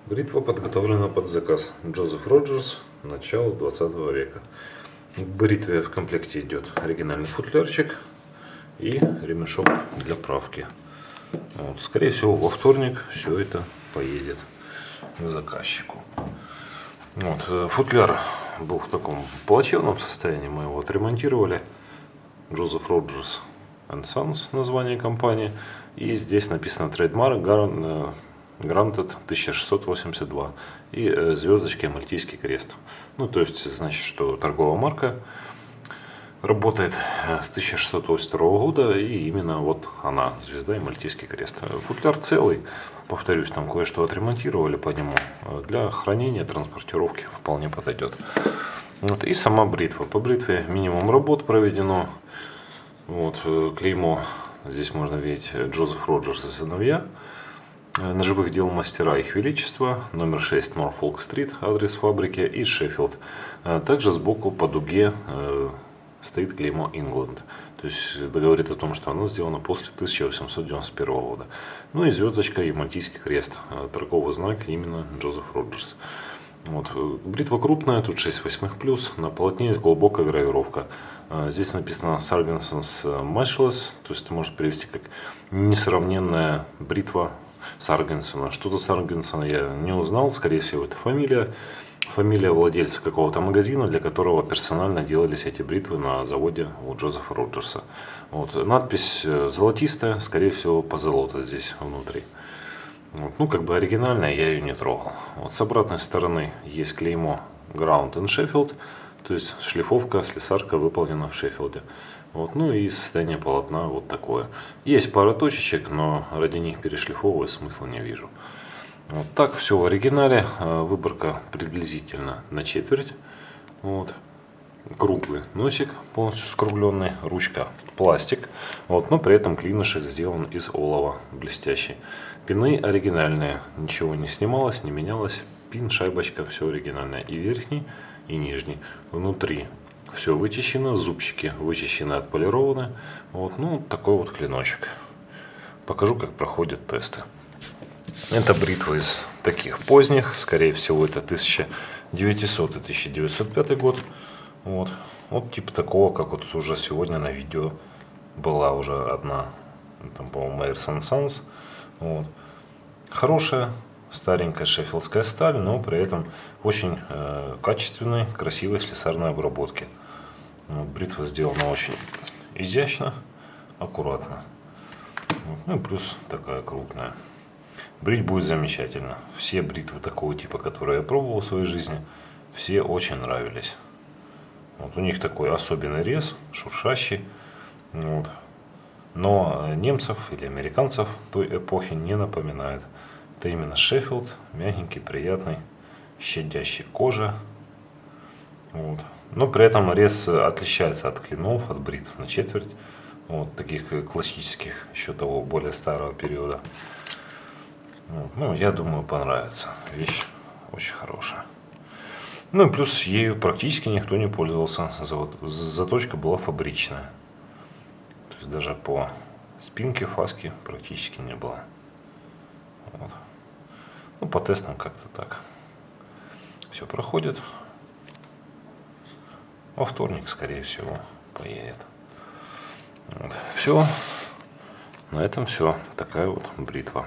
Бритва подготовлена под заказ. Джозеф Роджерс, начало 20 века. К бритве в комплекте идет оригинальный футлярчик и ремешок для правки. Вот. Скорее всего, во вторник все это поедет к заказчику. Вот. Футляр был в таком плачевном состоянии, мы его отремонтировали. Джозеф Роджерс and Sons название компании. И здесь написано трейдмарк Granted 1682 и звездочки Мальтийский крест. Ну, то есть, значит, что торговая марка работает с 1682 года, и именно вот она, звезда и Мальтийский крест. Футляр целый, повторюсь, там кое-что отремонтировали по нему. Для хранения, транспортировки вполне подойдет. Вот. И сама бритва. По бритве минимум работ проведено. Вот, клеймо, здесь можно видеть Джозеф Роджерс и сыновья. Ножевых дел мастера их величества, номер 6 Норфолк-стрит, адрес фабрики, и Шеффилд. Также сбоку по дуге стоит клеймо England. То есть это говорит о том, что она сделана после 1891 года. Ну и звездочка и Мальтийский крест, торговый знак именно Джозеф Роджерс. Вот. Бритва крупная, тут 6/8+, на полотне есть глубокая гравировка. Здесь написано Sargenson's Matchless, то есть это может перевести как несравненная бритва Саргенсона. Что за Саргенсона я не узнал, скорее всего это фамилия владельца какого-то магазина, для которого персонально делались эти бритвы на заводе у Джозефа Роджерса. Вот. Надпись золотистая, скорее всего позолота здесь внутри. Вот. Ну, как бы оригинальная, я ее не трогал. Вот с обратной стороны есть клеймо Ground in Sheffield, то есть шлифовка, слесарка выполнена в Шеффилде. Вот. Ну и состояние полотна вот такое. Есть пара точечек, но ради них перешлифовывать смысла не вижу. Вот так все в оригинале. Выборка приблизительно на четверть. Вот. Круглый носик, полностью скругленный, ручка пластик, вот, но при этом клинышек сделан из олова, блестящий. Пины оригинальные, ничего не снималось, не менялось. Пин, шайбочка, все оригинальное, и верхний, и нижний. Внутри все вычищено, зубчики вычищены, отполированы. Вот, ну, такой вот клиночек. Покажу, как проходят тесты. Это бритва из таких поздних, скорее всего это 1900 и 1905 год. Вот. Вот типа такого, как вот уже сегодня на видео была уже одна, там, по-моему, Myers & Sons. Вот. Хорошая, старенькая шеффилдская сталь, но при этом очень качественной, красивой слесарной обработки. Вот. Бритва сделана очень изящно, аккуратно. Вот. Ну и плюс такая крупная. Брить будет замечательно. Все бритвы такого типа, которые я пробовал в своей жизни, все очень нравились. Вот у них такой особенный рез, шуршащий. Вот. Но немцев или американцев той эпохи не напоминает. Это именно Шеффилд, мягенький, приятный, щадящий кожа. Вот. Но при этом рез отличается от клинов, от бритв на четверть. Вот, таких классических, еще того более старого периода. Вот. Ну, я думаю, понравится. Вещь очень хорошая. Ну и плюс ею практически никто не пользовался. Заточка была фабричная. То есть даже по спинке фаски практически не было. Вот. Ну, по тестам как-то так. Все проходит. Во вторник, скорее всего, поедет. Вот. Все. На этом все. Такая вот бритва.